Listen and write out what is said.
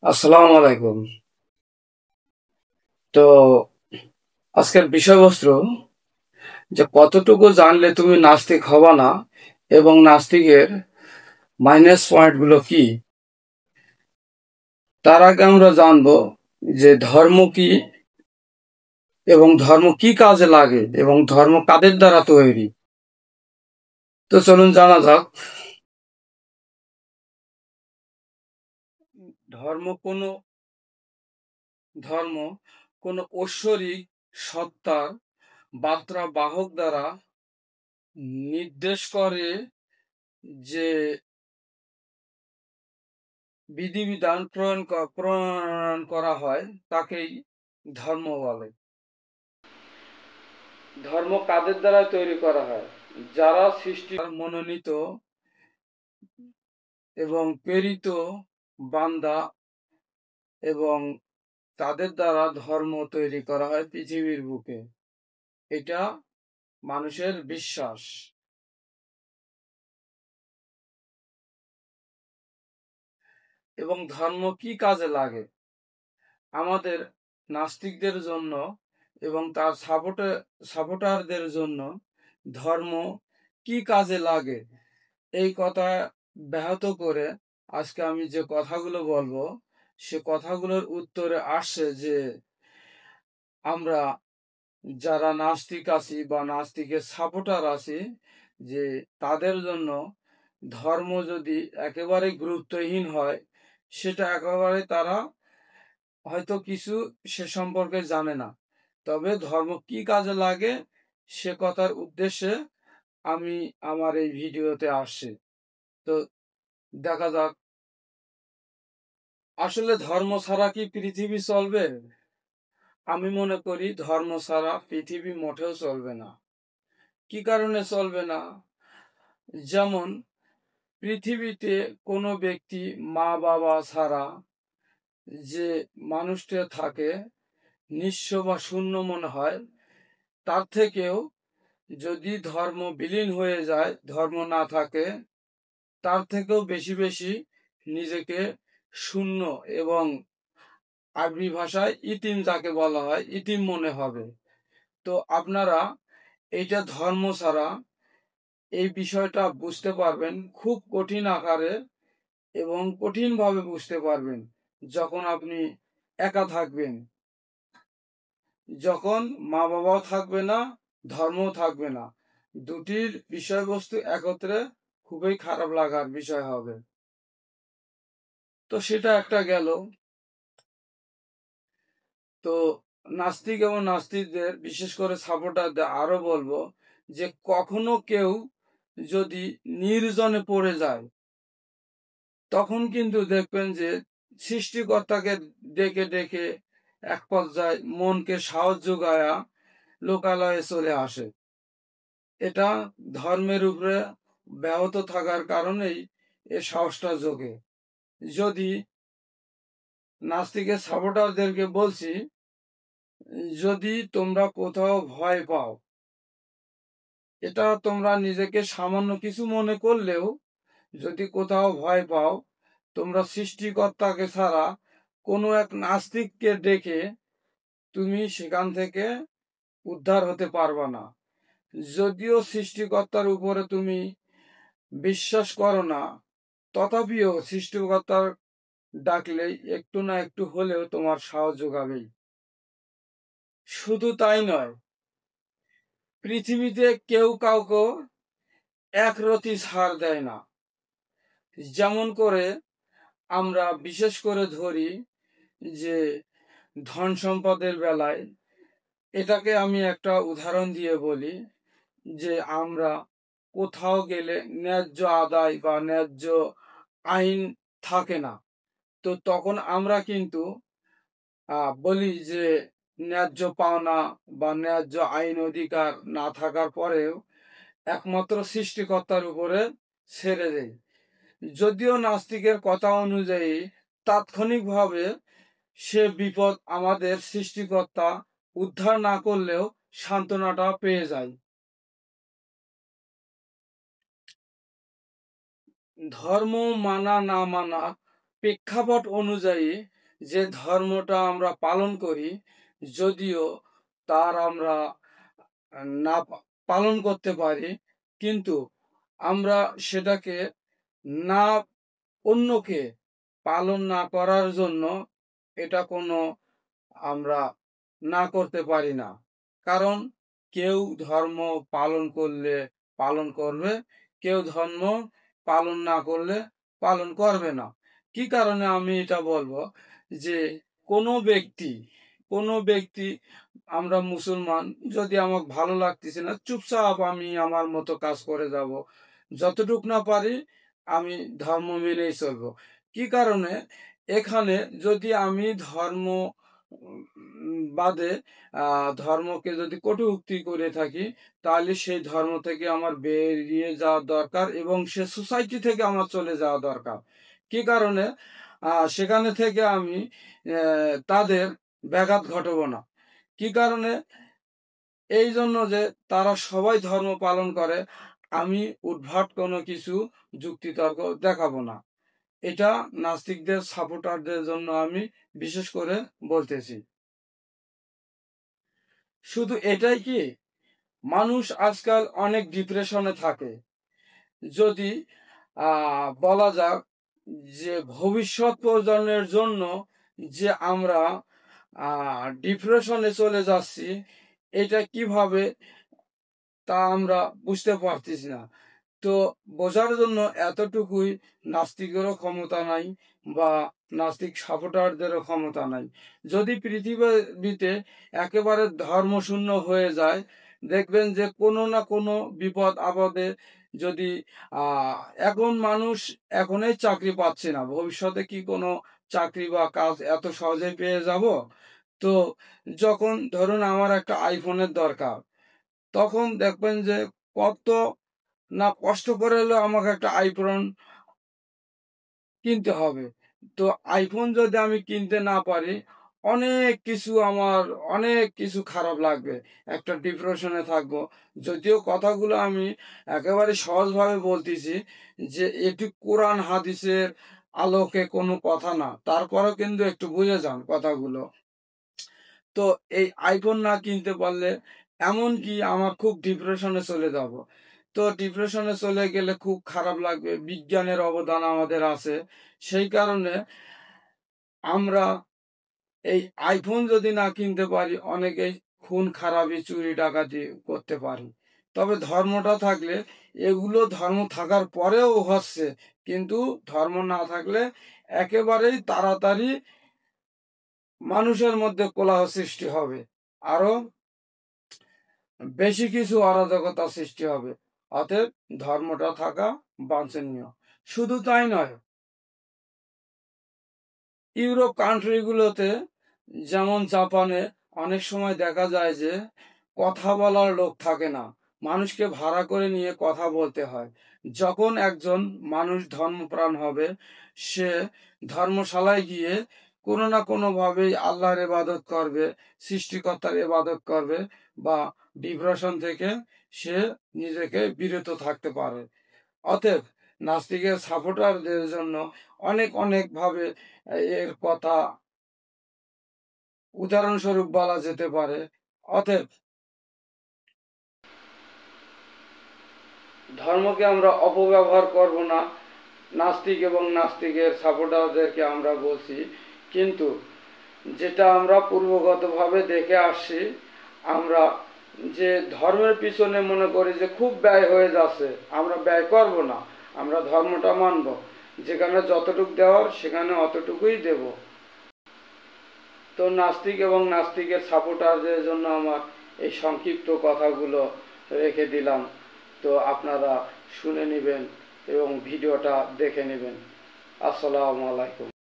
আসসালামু আলাইকুম। তো আজকের বিষয়বস্তু যে কতটুকু জানলে তুমি নাস্তিক হবা না এবং নাস্তিকের মাইনাস পয়েন্টগুলো কি, তার আগে আমরা জানবো যে ধর্ম কি এবং ধর্ম কি কাজে লাগে এবং ধর্ম কাদের দ্বারা তৈরি। তো চলুন জানা যাক। ধর্ম কোনো ধর্ম কোনো ঐশ্বরিক সত্তার বার্তা বাহক দ্বারা নির্দেশ করে যে বিধিবিধান প্রণয়ন করা হয় তাকেই ধর্ম বলে। ধর্ম কাদের দ্বারা তৈরি করা হয়? যারা সৃষ্টির মনোনীত এবং প্রেরিত বান্দা, এবং তাদের দ্বারা ধর্ম তৈরি করা হয় পৃথিবীর বুকে। এটা মানুষের বিশ্বাস। এবং ধর্ম কি কাজে লাগে আমাদের নাস্তিকদের জন্য এবং তার সাপোর্টারদের জন্য? ধর্ম কি কাজে লাগে এই কথা ব্যাহত করে আজকে আমি যে কথাগুলো বলবো, সে কথাগুলোর উত্তরে আসছে যে আমরা যারা নাস্তিক আছি বা নাস্তিকের সাপোর্টার আছি, যে তাদের জন্য ধর্ম যদি একেবারে গুরুত্বহীন হয়, সেটা একেবারে তারা হয়তো কিছু সে সম্পর্কে জানে না। তবে ধর্ম কি কাজে লাগে সে কথার উদ্দেশ্যে আমি আমার এই ভিডিওতে আসছি। তো দেখা যাক, আসলে ধর্ম ছাড়া কি পৃথিবী চলবে? আমি মনে করি ধর্ম ছাড়া পৃথিবী মোটেও চলবে না। কি কারণে চলবে না? যেমন পৃথিবীতে কোনো ব্যক্তি মা বাবা ছাড়া যে মানুষটা থাকে, নিঃস্ব বা শূন্য মনে হয়, তার থেকেও যদি ধর্ম বিলীন হয়ে যায়, ধর্ম না থাকে, তার থেকেও বেশি বেশি নিজেকে শূন্য এবং আরবি ভাষায় ইতিম যাকে বলা হয়, ইতিম মনে হবে। তো আপনারা এইটা ধর্ম ছাড়া এই বিষয়টা বুঝতে পারবেন খুব কঠিন আকারে এবং কঠিনভাবে বুঝতে পারবেন যখন আপনি একা থাকবেন, যখন মা বাবাও থাকবে না, ধর্মও থাকবে না, দুটির বিষয়বস্তু একত্রে খুবই খারাপ লাগার বিষয় হবে। তো সেটা একটা গেল। তো নাস্তিক এবং নাস্তিকদের বিশেষ করে সাপোর্টারদের আরো বলবো যে কখনো কেউ যদি নির্জনে পড়ে যায়, তখন কিন্তু দেখবেন যে সৃষ্টিকর্তাকে ডেকে ডেকে এক পর্যায়ে মনকে সাহস যোগায়া লোকালয়ে চলে আসে। এটা ধর্মের উপরে ব্যাহত থাকার কারণেই এ সাহসটা যোগে। যদি নাস্তিকের সাপোর্টারদেরকে বলছি, যদি তোমরা কোথাও ভয় পাও, এটা তোমরা নিজেকে সামান্য কিছু মনে করলেও যদি কোথাও ভয় পাও, তোমরা সৃষ্টিকর্তাকে ছাড়া কোনো এক নাস্তিককে ডেকে তুমি সেখান থেকে উদ্ধার হতে পারবা না। যদিও সৃষ্টিকর্তার উপরে তুমি বিশ্বাস করো না, তথাপিও সৃষ্টিকর্তার ডাকলেই একটু না একটু হলেও তোমার সাহস যোগাবেই। শুধু তাই নয়, পৃথিবীতে কেউ কাউকে একরতি ছাড় দেয় না। যেমন করে আমরা বিশেষ করে ধরি যে ধন সম্পদের বেলায়, এটাকে আমি একটা উদাহরণ দিয়ে বলি যে আমরা কোথাও গেলে ন্যায্য আদায় বা ন্যায্য আইন থাকে না। তো তখন আমরা কিন্তু বলি যে ন্যায্য পাওনা বা ন্যায্য আইন অধিকার না থাকার পরেও একমাত্র সৃষ্টিকর্তার উপরে ছেড়ে দেয়। যদিও নাস্তিকের কথা অনুযায়ী তাৎক্ষণিকভাবে সে বিপদ আমাদের সৃষ্টিকর্তা উদ্ধার না করলেও সান্ত্বনাটা পেয়ে যায়। ধর্ম মানা না মানা প্রেক্ষাপট অনুযায়ী যে ধর্মটা আমরা পালন করি, যদিও তার আমরা না পালন করতে পারি, কিন্তু আমরা সেটাকে না অন্যকে পালন না করার জন্য এটা কোনো আমরা না করতে পারি না। কারণ কেউ ধর্ম পালন করলে পালন করবে, কেউ ধর্ম পালন না করলে পালন করবে না। কি কারণে আমি এটা বলবো যে কোনো ব্যক্তি আমরা মুসলমান, যদি আমার ভালো লাগতেছে না, চুপচাপ আমি আমার মতো কাজ করে যাব, যতটুক না পারি আমি ধর্ম মেনেই চলবো। কি কারণে এখানে যদি আমি ধর্ম বাদে ধর্মকে যদি কটূক্তি করে থাকি, তাহলে সেই ধর্ম থেকে আমার বেরিয়ে যাওয়া দরকার এবং সে সোসাইটি থেকে আমার চলে যাওয়া দরকার। কি কারণে সেখানে থেকে আমি তাদের ব্যাঘাত ঘটাবো না। কি কারণে? এই জন্য যে তারা সবাই ধর্ম পালন করে, আমি উদ্ভট কোনো কিছু যুক্তিতর্ক দেখাবো না। এটা নাস্তিকদের সাপোর্টারদের জন্য আমি বিশেষ করে বলতেছি। শুধু এটাই কি, মানুষ আজকাল অনেক ডিপ্রেশনে থাকে। যদি বলা যাক যে ভবিষ্যৎ প্রজন্মের জন্য যে আমরা ডিপ্রেশনে চলে যাচ্ছি, এটা কিভাবে তা আমরা বুঝতে পারতেছি না। তো বোঝার জন্য এতটুকুই, নাস্তিকেরও ক্ষমতা নাই বা নাস্তিক সাপোর্টারদেরও ক্ষমতা নাই। যদি পৃথিবীতে একেবারে ধর্মশূন্য হয়ে যায়, দেখবেন যে কোনো না কোনো বিপদ আপদে, যদি এখন মানুষ এখনই চাকরি পাচ্ছে না, ভবিষ্যতে কি কোনো চাকরি বা কাজ এত সহজে পেয়ে যাব? তো যখন ধরুন আমার একটা আইফোনের দরকার, তখন দেখবেন যে কত না কষ্ট করে হলেও আমাকে একটা আইফোন কিনতে হবে। তো আইফোন যদি আমি কিনতে না পারি, অনেক কিছু খারাপ লাগবে। একটা ডিপ্রেশনে থাকবো। যদিও কথাগুলো আমি একেবারে সহজভাবে বলতেছি, যে এটি কোরআন হাদিসের আলোকে কোনো কথা না। তারপরেও কিন্তু একটু বুঝে যান কথাগুলো। তো এই আইফোন না কিনতে পারলে এমনকি আমার খুব ডিপ্রেশনে চলে যাব। তো ডিপ্রেশনে চলে গেলে খুব খারাপ লাগবে। বিজ্ঞানের অবদান আমাদের আছে। সেই কারণে আমরা এই আইফোন যদি না কিনতে পারি, অনেকেই খুন খারাপি চুরি ডাকাতি করতে পারি। তবে ধর্মটা থাকলে, এগুলো ধর্ম থাকার পরেও হচ্ছে, কিন্তু ধর্ম না থাকলে একেবারেই তাড়াতাড়ি মানুষের মধ্যে কোলাহল সৃষ্টি হবে, আরো বেশি কিছু অরাজকতা সৃষ্টি হবে। অতএব ধর্মটা থাকা বাঞ্ছনীয়। শুধু তাই নয়, ইউরোপ কান্ট্রিগুলোতে, যেমন জাপানে, অনেক সময় দেখা যায় যে কথা বলার লোক থাকে না, মানুষকে ভাড়া করে নিয়ে কথা বলতে হয়। যখন একজন মানুষ ধর্মপ্রাণ হবে, সে ধর্মশালায় গিয়ে কোনো না কোনোভাবেই আল্লাহর ইবাদত করবে, সৃষ্টিকর্তার ইবাদত করবে, বা ডিপ্রেশন থেকে সে নিজেকে বিরত থাকতে পারে। অতএব নাস্তিকের সাপোর্টারদের জন্য অনেক ভাবে এর কথা উদাহরণস্বরূপ বলা যেতে পারে। অতএব ধর্মকে আমরা অপব্যবহার করব না। নাস্তিক এবং নাস্তিকের সাপোর্টারদেরকে আমরা বলছি, কিন্তু যেটা আমরা পূর্বগতভাবে দেখে আসছি, আমরা যে ধর্মের পিছনে মনে করি যে খুব ব্যয় হয়ে যাচ্ছে, আমরা ব্যয় করব না। আমরা ধর্মটা মানব, যেখানে যতটুকু দেওয়ার সেখানে অতটুকুই দেব। তো নাস্তিক এবং নাস্তিকের সাপোর্টারদের জন্য আমার এই সংক্ষিপ্ত কথাগুলো রেখে দিলাম। তো আপনারা শুনে নেবেন এবং ভিডিওটা দেখে নেবেন। আসসালামু আলাইকুম।